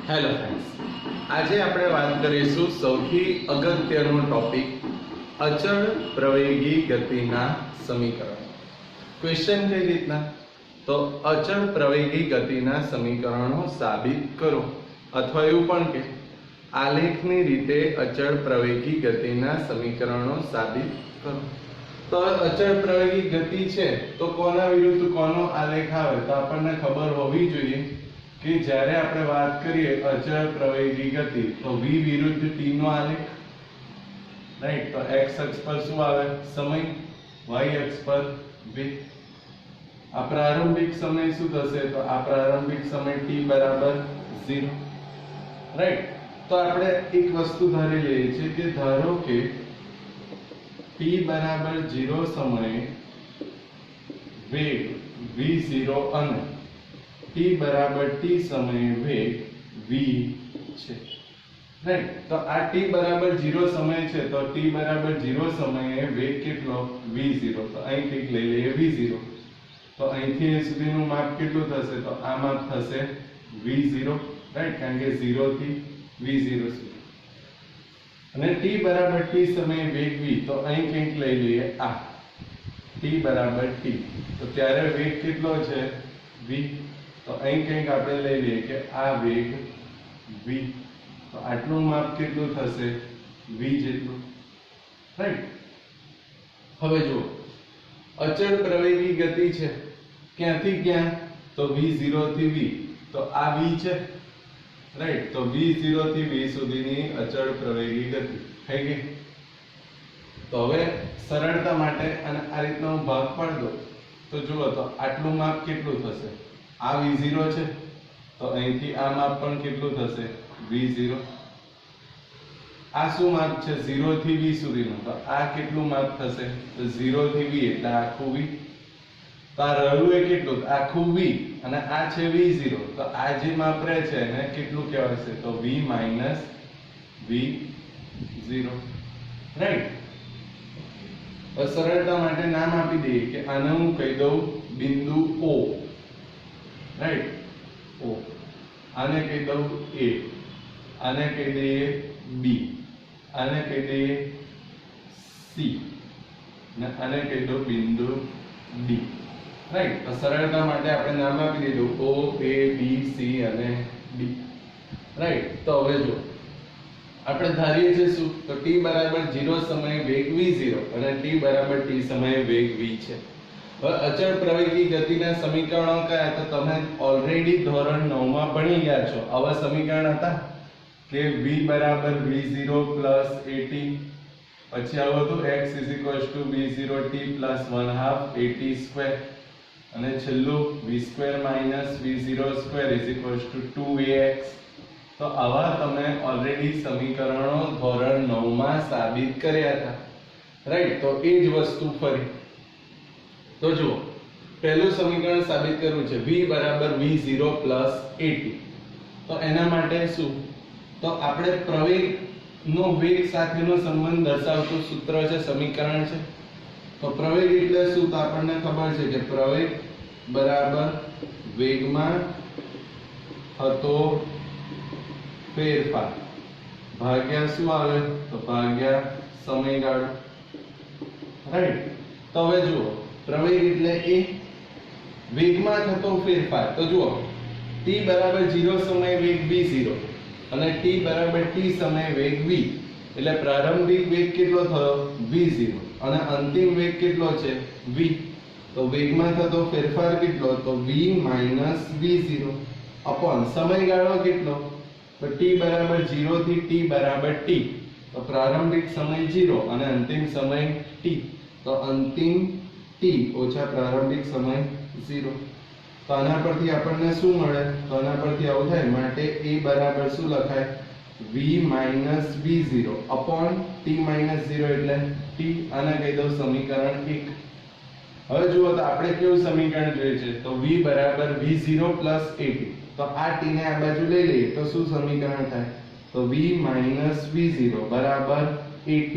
Hello friends, આજે આપણે વાત કરીશું સૌથી અગત્યનો ટોપિક અચળ પ્રવેગી ગતિના સમીકરણ. ક્વેશ્ચન કઈ રીતના? તો અચળ પ્રવેગી ગતિના સમીકરણો સાબિત કરો, અથવા એવું પણ કે આલેખની રીતે અચળ પ્રવેગી ગતિના સમીકરણો સાબિત કરો. તો અચળ પ્રવેગી ગતિ છે તો કોના વિરુદ્ધ કોનો આલેખ આવે? તો આપણને ખબર હોવી જોઈએ કે જ્યારે આપણે વાત કરીએ અચળ પ્રવેગી ગતિ તો v વિરુદ્ધ t નો આલેખ, રાઈટ. તો x અક્ષ પર શું આવે? સમય. y અક્ષ પર વેગ. આ પ્રારંભિક સમય શું થશે? તો આ પ્રારંભિક સમય t બરાબર 0, રાઈટ. તો આપણે એક વસ્તુ ધારી લઈએ છીએ કે ધારો કે t બરાબર 0 સમયે વેગ v0 અને t બરાબર t સમયે વેગ v છે, રાઈટ. તો આ t બરાબર 0 સમય છે તો t બરાબર 0 સમયે વેગ કેટલો? v0. તો અહીં કંઈક લઈ લઈએ v0. તો અહીંથી અહીં સુધીનું માપ કેટલું થશે? તો આ માપ થશે v0, રાઈટ, કારણ કે 0 થી v0 સુધી. અને t બરાબર t સમયે વેગ v, તો અહીં કંઈક લઈ લઈએ આ t બરાબર t. તો ત્યારે વેગ કેટલો છે? v. તો અહીં કંઈક આપણે લઈ લઈએ કે આ વેગ v. તો આટલું માપ કેટલું થશે? v જેટલું, રાઈટ. હવે જુઓ, અચળ પ્રવેગી ગતિ છે, ક્યાંથી ક્યાં? તો v0 થી v. તો આ v છે, રાઈટ. તો v0 થી v સુધીની અચળ પ્રવેગી ગતિ થઈ ગઈ. તો હવે સરળતા માટે અને આ રીતનો ભાગ પાડ દો તો જુઓ, તો આટલું માપ કેટલું થશે? આ v0 છે તો અહીંથી આ માપ પણ કેટલું થશે? v0. આ શું માપ છે? 0 થી v સુધીનું. તો આ કેટલું માપ થશે? તો 0 થી v એટલે આખું v. તો આ રહ્યું એ કેટલું? આખું v. અને આ છે v0. તો આ જે માપ રહે છે એને કેટલું કહેવાશે? તો v માઈનસ v0, રાઈટ. સરળતા માટે નામ આપી દઈએ કે આને હું કહી દઉં બિંદુ O, રાઈટ, O. આને કહી દઉં A, આને કહી દઈએ B, આને કહી દઈએ C, ને આને કહી દઉં બિંદુ D, રાઈટ. તો સરળતા માટે આપણે નામ આપી દીધું O, A, B, C અને D, રાઈટ. તો હવે જો આપણે ધારીએ છીએ શું? તો t બરાબર 0 સમયે વેગ v0 અને t બરાબર t સમયે વેગ v છે. હવે અચળ પ્રવેગી ગતિના સમીકરણો કયા? તો તમે ઓલરેડી ધોરણ 9 માં ભણી ગયા છો. આવા સમીકરણ હતા કે v બરાબર v0 at, પછી આવું હતું x b0t +1/2 at² અને છેલ્લું v² v02 2ax. તો આવા તમે ઓલરેડી સમીકરણો ધોરણ 9 માં સાબિત કર્યા હતા, રાઈટ. તો એ જ વસ્તુ ફરી. તો જુઓ, પહેલું સમીકરણ સાબિત કરવું છે v બરાબર v0 at. તો એના માટે શું? તો આપણે પ્રવેગ નો વેગ સાથેનો સંબંધ દર્શાવતું સૂત્ર છે, સમીકરણ છે. તો પ્રવેગ એટલે શું? તો આપણને ખબર છે કે પ્રવેગ બરાબર વેગમાં થતો ફેરફાર ભાગ્યા શું આવે? તો ભાગ્યા સમયગાળો, રાઈટ. તો હવે જુઓ, પ્રવેગ એટલે એ વેગમાં થતો ફેરફાર. તો જુઓ, t બરાબર 0 સમયે વેગ v0 અને t બરાબર t સમયે વેગ v, એટલે પ્રારંભિક વેગ કેટલો થયો? v0 અને અંતિમ વેગ કેટલો છે? v. તો વેગમાં થતો ફેરફાર કેટલો? તો v માઈનસ v0 અપોન સમયગાળો કેટલો? તો t બરાબર 0 થી t બરાબર t. તો પ્રારંભિક સમય 0 અને અંતિમ સમય t. તો અંતિમ t ઓછા પ્રારંભિક સમય 0. તો આના પરથી આપણને શું મળે? તો આના પરથી આવું થાય, માટે a બરાબર શું લખાય? v minus v0 upon t minus 0 એટલે t. આને કહી દઉં સમીકરણ 1. હવે જુઓ, તો આપણે કેવું સમીકરણ જોઈએ છે? તો v બરાબર v0 at. તો આ t ને આ બાજુ લઈ લઈએ તો શું સમીકરણ થાય? તો v માઈનસ v0 બરાબર at.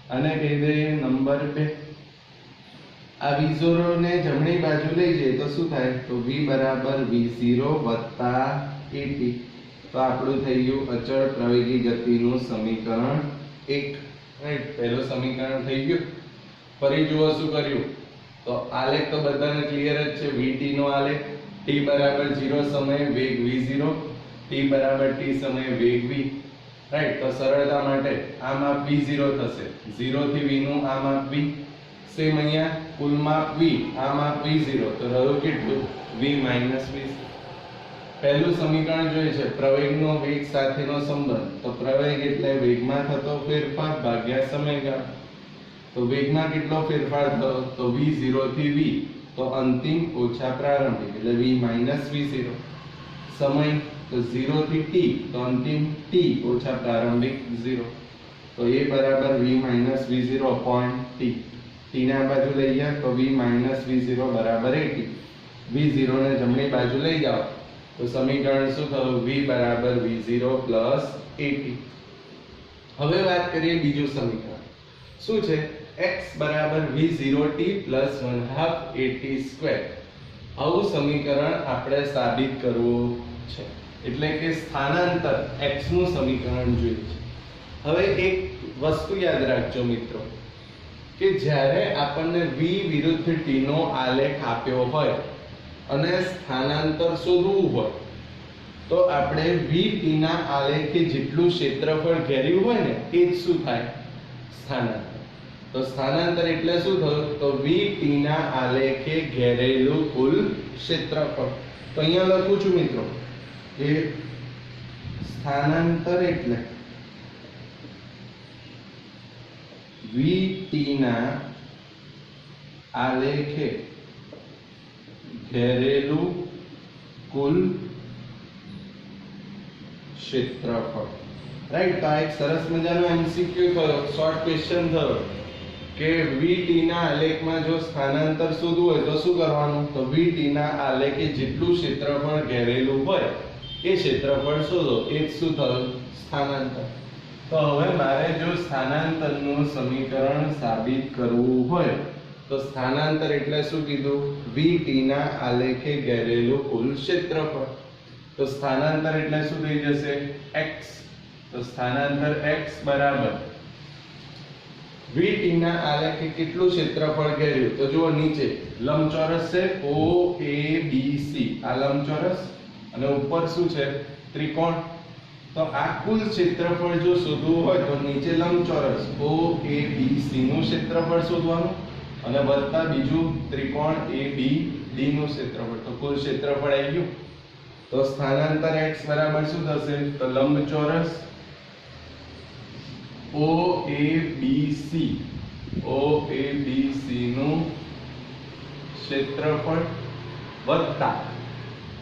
અને કહી દઈએ નંબર 2. આ v0 ને જમણી બાજુ લઈ જઈએ તો શું થાય? તો v બરાબર v0 at. તો આપણું થઈ ગયું અચળ પ્રવેગી ગતિનું સમીકરણ 1, રાઈટ. પહેલું સમીકરણ થઈ ગયું. ફરી જુઓ શું કર્યું. તો આલેખ તો બધાને ક્લિયર જ છે. vt નો આલેખ, t બરાબર 0 સમયે વેગ v0, t બરાબર t સમયે વેગ v, રાઈટ. તો સરળતા માટે આ માપ v0 થશે, 0 થી v નું આ માપ v, સેમ અહીંયા કુલ માપ v, આ માપ v0, તો રહ્યું કેટલું v v. પહેલું સમીકરણ જોઈએ છે પ્રવેગનો વેગ સાથેનો સંબંધ. તો પ્રવેગ એટલે વેગમાં થતો ફેરફાર ભાગ્યા સમયગાળો. તો વેગમાં કેટલો ફેરફાર થયો? તો v0 થી v, તો અંતિમ ઓછા પ્રારંભિક એટલે v v0. સમય તો 0 થી t, તો અંતિમ t ઓછા પ્રારંભિક 0. તો a બરાબર v v0 t. t ને આ બાજુ લઈ ગયા તો v v0 બરાબર 80. v0 ને જમણી બાજુ લઈ જાઓ તો સમીકરણ શું થયું? v બરાબર v0 80. હવે વાત કરીએ બીજું સમીકરણ. શું છે? x બરાબર v0t 1/2 at². આવું સમીકરણ આપણે સાબિત કરવું છે. એટલે કે સ્થાનાંતર x નું સમીકરણ જોઈએ છે. હવે એક વસ્તુ યાદ રાખજો મિત્રો, કે જ્યારે આપણને v વિરુદ્ધ t નો આલેખ આપ્યો હોય અને સ્થાનાંતર શોધવું હોય તો આપણે vt ના આલેખે જેટલું ક્ષેત્રફળ ઘેર્યું હોય ને એ જ શું થાય? સ્થાનાંતર. તો સ્થાનાંતર એટલે શું થયું? તો vt ના આલેખે ઘેરેલું કુલ ક્ષેત્રફળ. તો અહીંયા લખું છું મિત્રો કે સ્થાનાંતર એટલે vt ના આલેખે ઘેરેલું કુલ ક્ષેત્રફળ, રાઈટ. તો આ એક સરસ મજાનો એમસીક્યુ થયો, શોર્ટ ક્વેશ્ચન થયો કે vt ના આલેખમાં જો સ્થાનાંતર શોધવું હોય તો શું કરવાનું? તો vt ના આલેખે જેટલું ક્ષેત્રફળ ઘેરેલું હોય એ ક્ષેત્રફળ શોધો. એ જ શું થયું? સ્થાનાંતર. તો હવે મારે જો સ્થાનાંતરનું સમીકરણ સાબિત કરવું હોય તો સ્થાનાંતર એટલે શું કીધું? vt ના આલેખે ઘેરેલું કુલ ક્ષેત્રફળ. તો સ્થાનાંતર એટલે શું થઈ જશે? x. તો સ્થાનાંતર x બરાબર vt ના આલેખે કેટલું ક્ષેત્રફળ ઘેર્યું? તો જુઓ નીચે લંબચોરસ છે OABC, આ લંબચોરસ, અને ઉપર શું છે? ત્રિકોણ. તો આ કુલ ક્ષેત્રફળ જો શોધવું હોય તો નીચે લંબચોરસ OABC નું ક્ષેત્રફળ શોધવાનું અને વત્તા બીજું ત્રિકોણ ABD નું ક્ષેત્રફળ. તો કુલ ક્ષેત્રફળ આવી ગયું. તો સ્થાનાંતર x બરાબર શું થશે? તો લંબચોરસ OABC નું ક્ષેત્રફળ વત્તા,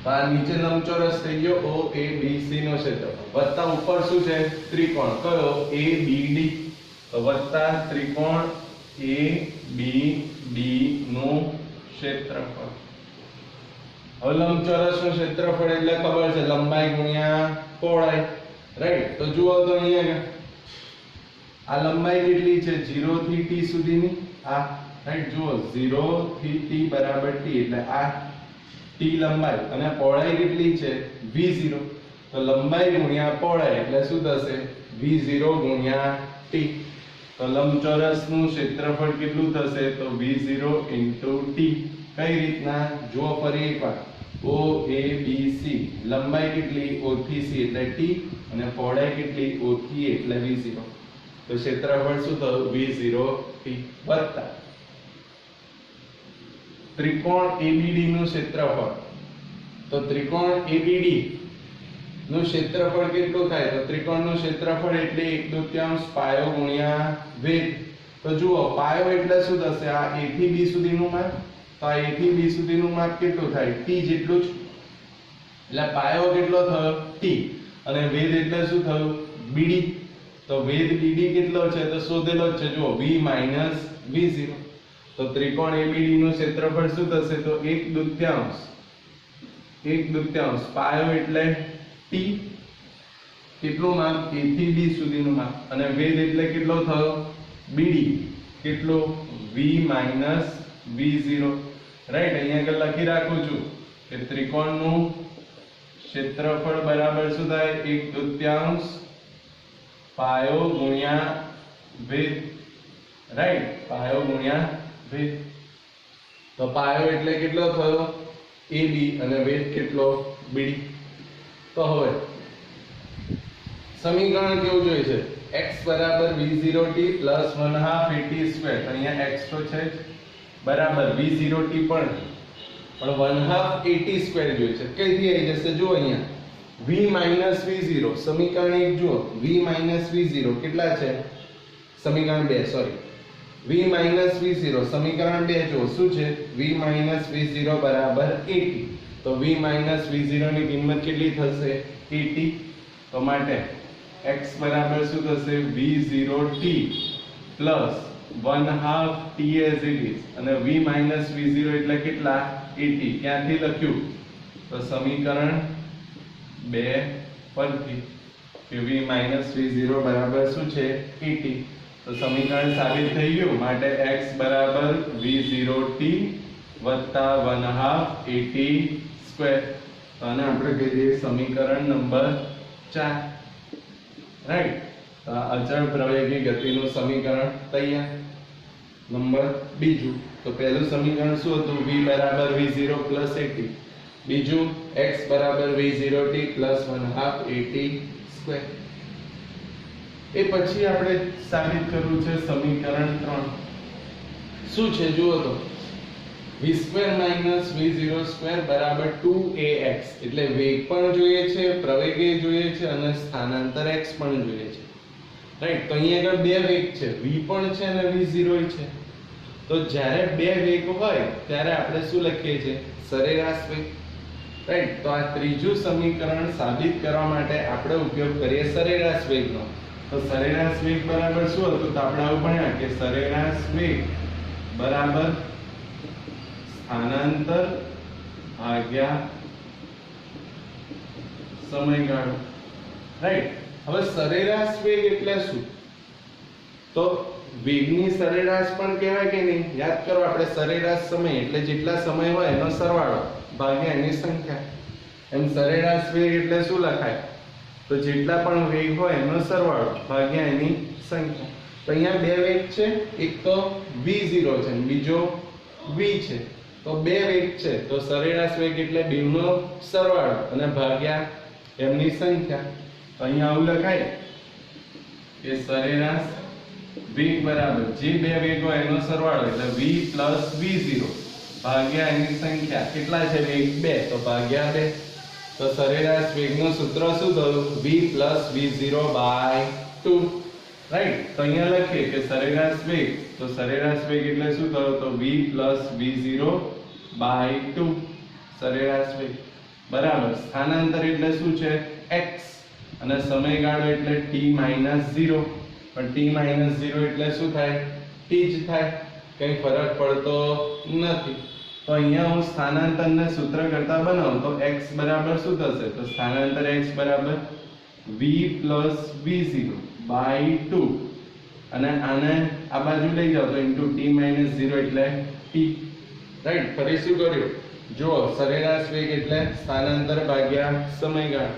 તો આ નીચે લંબચોરસ થઈ ગયો OABC નો ક્ષેત્રફળ, વત્તા ઉપર શું છે? ત્રિકોણ. કયો? ABD. તો વત્તા ત્રિકોણ ABD નું ક્ષેત્રફળ. હવે લંબચોરસ નું ક્ષેત્રફળ એટલે ખબર છે લંબાઈ ગુણ્યા પહોળાઈ, રાઈટ. તો જુઓ તો અહીંયા આ લંબાઈ કેટલી છે? 0 થી t સુધીની, આ રાઈટ. જુઓ 0 થી t બરાબર t એટલે આ t લંબાઈ, અને પહોળાઈ કેટલી છે? v0. તો લંબાઈ ગુણ્યા પહોળાઈ એટલે શું થશે? v0 ગુણ્યા t. તો લંબચોરસ નું ક્ષેત્રફળ કેટલું થશે? તો v0 t. કઈ રીતના? જુઓ ફરી એકવાર. OABC લંબાઈ કેટલી? O થી C એટલે t, અને પહોળાઈ કેટલી? O થી A એટલે v0. તો ક્ષેત્રફળ શું થયું? v0 t વત્તા ત્રિકોણ ABD નું ક્ષેત્રફળ. તો ત્રિકોણ ABD નું ક્ષેત્રફળ કેટલું થાય? તો ત્રિકોણનું ક્ષેત્રફળ એટલે 1/2 પાયો ગુણ્યા વેગ. તો જુઓ પાયો એટલે શું થશે? આ A થી B સુધીનું માપ. તો આ A થી B સુધીનું માપ કેટલું થાય? t જેટલું જ. એટલે પાયો કેટલો થયો? t. અને વેગ એટલે શું થયું? BD. તો વેગ BD કેટલો છે? તો શોધેલો જ છે. જુઓ v v0. તો ત્રિકોણ ABD નું ક્ષેત્રફળ શું થશે? તો 1/2 પાયો એટલે t. કેટલું માપ? A થી B સુધીનું માપ. અને વેગ એટલે કેટલો થયો? BD. કેટલો? v v0, right. અહીંયા આગળ લખી રાખું છું કે ત્રિકોણનું ક્ષેત્રફળ બરાબર શું થાય 1/2 પાયો ગુણ્યા વેધ, રાઈટ, પાયો ગુણ્યા વેધ. તો પાયો એટલે કેટલો થયો AB અને વેધ કેટલો BD. તો હવે સમીકરણ કેવું જોઈએ છે x બરાબર v0t પ્લસ 1/2 at સ્ક્વેર. અહીંયા x તો છે જ બરાબર v0t પણ 1/2 at સ્ક્વેર જોઈએ છે. કઈથી આવી જશે જો અહીંયા v માઈનસ v0 સમીકરણ 1 જુઓ v માઈનસ v0 કેટલા છે સમીકરણ 2 સોરી v માઈનસ v0 સમીકરણ 2 જુઓ શું છે v માઈનસ v0 બરાબર 80. તો v માઈનસ v0 ની કિંમત કેટલી થશે 80. તો માટે x બરાબર શું થશે v0t plus 1/2 t as it is અને v માઈનસ v0 એટલે કેટલા 80. ક્યાંથી લખ્યું તો સમીકરણ 2 પરથી કે v માઈનસ v0 બરાબર શું છે 80. તો સમીકરણ સાબિત થઈ ગયું. માટે x બરાબર v0t વત્તા 1/2 at સ્ક્વેર. તો આને આપણે કહી દઈએ સમીકરણ નંબર 4, રાઈટ. તો અચળ પ્રવેગી ગતિનું સમીકરણ તૈયાર. નંબર બીજું તો પહેલું સમીકરણ શું હતું v બરાબર v0 પ્લસ 80. બીજું x બરાબર v0t પ્લસ 1/2 at સ્ક્વેર. એ પછી આપણે સાબિત કરવું છે સમીકરણ 3. શું છે જુઓ તો v square minus v0 square બરાબર 2ax. એટલે વેગ પણ જોઈએ છે, પ્રવેગે જોઈએ છે અને સ્થાનાંતર x પણ જોઈએ છે, રાઈટ. તો અહીંયા આગળ બે વેગ છે, v પણ છે અને v0 છે. તો જ્યારે બે વેગ હોય ત્યારે આપણે શું લખીએ છીએ સરેરાશ વેગ, રાઈટ. તો આ ત્રીજું સમીકરણ સાબિત કરવા માટે આપણે ઉપયોગ કરીએ સરેરાશ વેગનો. તો સરેરાશ વેગ બરાબર શું હતું તો આપણે આવું ભણ્યા કે સરેરાશ વેગ બરાબર સ્થાનાંતર ભાગ્યા સમયગાળો, રાઈટ. હવે સરેરાશ વેગ એટલે શું તો વેગની સરેરાશ પણ કહેવાય કે નહીં. યાદ કરો આપણે સરેરાશ સમય એટલે જેટલા સમય હોય એનો સરવાળો ભાગ્યા એની સંખ્યા. એમ સરેરાશ વેગ એટલે શું લખાય તો જેટલા પણ વેગ હોય એનો સરવાળો ભાગ્યા એની સંખ્યા. તો અહીંયા બે વેગ છે, એક તો v0 છે અને બીજો v છે. તો બે વેગ છે તો સરેરાશ વેગ એટલે બેનો સરવાળો અને ભાગ્યા એમની સંખ્યા. તો અહીંયા આવું લખાય કે સરેરાશ વેગ બરાબર જે બે વેગ હોય એનો સરવાળો એટલે v પ્લસ v0 ભાગ્યા એની સંખ્યા. કેટલા છે વેગ 2 તો ભાગ્યા 2. તો સરેરાશ વેગનું સૂત્ર શું થયું v plus v0 by 2, right. તો અહીંયા લખીએ કે સરેરાશ વેગ તો સરેરાશ વેગ એટલે શું થયો તો v પ્લસ v0 બાય 2 સરેરાશ વેગ બરાબર સ્થાનાંતર એટલે શું છે x અને સમયગાળો એટલે t માઈનસ 0. પણ t માઈનસ 0 એટલે શું થાય t જ થાય, કંઈ ફરક પડતો નથી. તો અહીંયા હું સ્થાનાંતરને સૂત્ર કરતા બનાવું તો x બરાબર શું થશે તો સ્થાનાંતર x બરાબર v પ્લસ v0 બાય 2 અને આને આ બાજુ લઈ જાઓ તો ઇન્ટુ t માઈનસ 0 એટલે t, રાઈટ. ફરી શું કર્યું જુઓ સરેરાશ વેગ એટલે સ્થાનાંતર ભાગ્યા સમયગાળો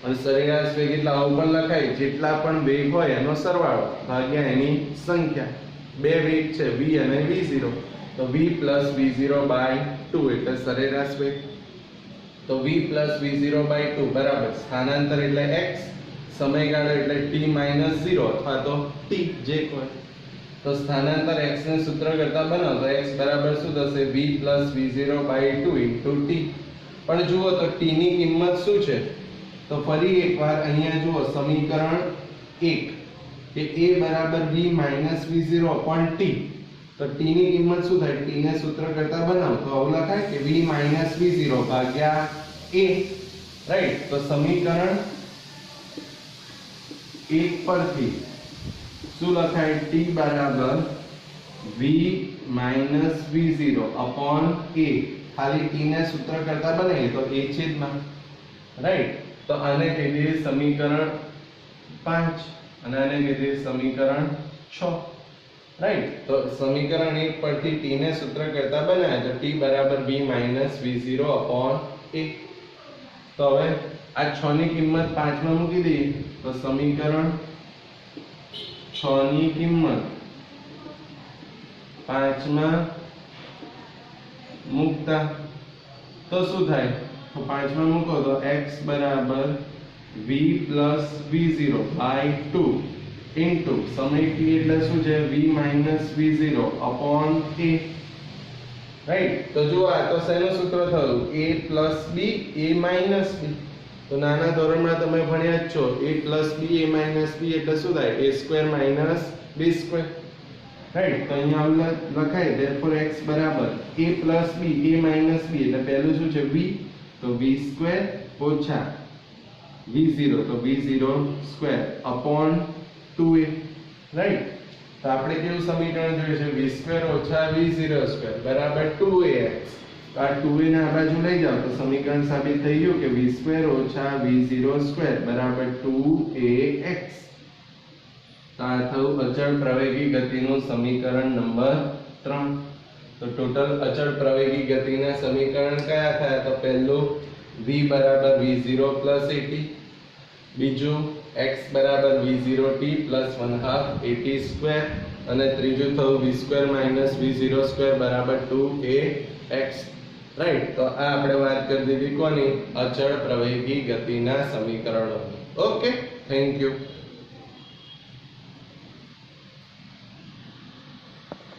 અને સરેરાશ વેગ એટલે આવું પણ લખાય જેટલા પણ વેગ હોય એનો સરવાળો ભાગ્યા એની સંખ્યા. બે વેગ છે v અને v0 તો v પ્લસ v0 બાય 2 એટલે સરેરાશ વેગ. તો v પ્લસ v0 બાય 2 બરાબર સ્થાનાંતર એટલે x સમયગાળો એટલે t માઈનસ 0 અથવા તો t જે કોઈ. તો સ્થાનાંતર x ને સૂત્ર કરતા બનાવો તો x બરાબર શું થશે v plus v0 by 2 into t. પણ જુઓ તો t ની કિંમત શું છે તો ફરી એકવાર અહીંયા જુઓ સમીકરણ 1 કે a બરાબર v minus v0 upon t. તો t ની કિંમત શું થાય t ને સૂત્ર કરતા બનાવો તો આવું લખાય કે v માઈનસ v0 ભાગ્યા a, રાઈટ. તો સમીકરણ 1 પરથી શું લખાય t બરાબર v minus v0 upon a. ખાલી t ને સૂત્ર કરતા બનાવીએ તો a છેદમાં, રાઈટ. તો આને કહી દઈએ સમીકરણ 5 અને આને કહી દઈએ સમીકરણ 6, રાઈટ. તો સમીકરણ 1 પરથી t ને સૂત્ર કરતા બનાવ્યા તો t બરાબર v minus v0 upon a. તો હવે આ 6 ની કિંમત 5 માં મૂકી દઈએ તો સમીકરણ 6 ની કિંમત 5 માં મૂકતા તો શું થાય? તો 5 માં મૂકો તો x બરાબર v plus v0 by 2 into સમય t એટલે શું છે? v minus v0 upon a, right? તો જો આ તો શેનું સૂત્ર થયું? a plus b a minus b. તો નાના ધોરણમાં તમે ભણ્યા જ છો a plus b a minus b એટલે શું થાય? a square minus b square, right? તો અહીંયા લખાય therefore x બરાબર a plus b a minus b એટલે પહેલું શું છે? v, તો v square ઓછા v0 તો v0 square upon 2a, right? તો આપણે કેવું સમીકરણ જોયું છે? v square ઓછા v0 square બરાબર 2ax. તો આ 2a ને આ બાજુ લઈ જાઓ તો સમીકરણ સાબિત થઈ ગયું કે v square ઓછા v0 square બરાબર 2ax. તો આ થયું અચળ પ્રવેગી ગતિનું સમીકરણ નંબર 3. તો ટોટલ અચળ પ્રવેગી ગતિના સમીકરણ કયા થયા? તો પહેલું v બરાબર v0 plus at, બીજું x બરાબર v0t plus 1/2 at square, અને ત્રીજું થયું v square minus v0 square બરાબર 2ax, રાઈટ? તો આ આપણે વાત કરી દીધી કોની? અચળ પ્રવેગી ગતિના સમીકરણોની. Okay, thank you.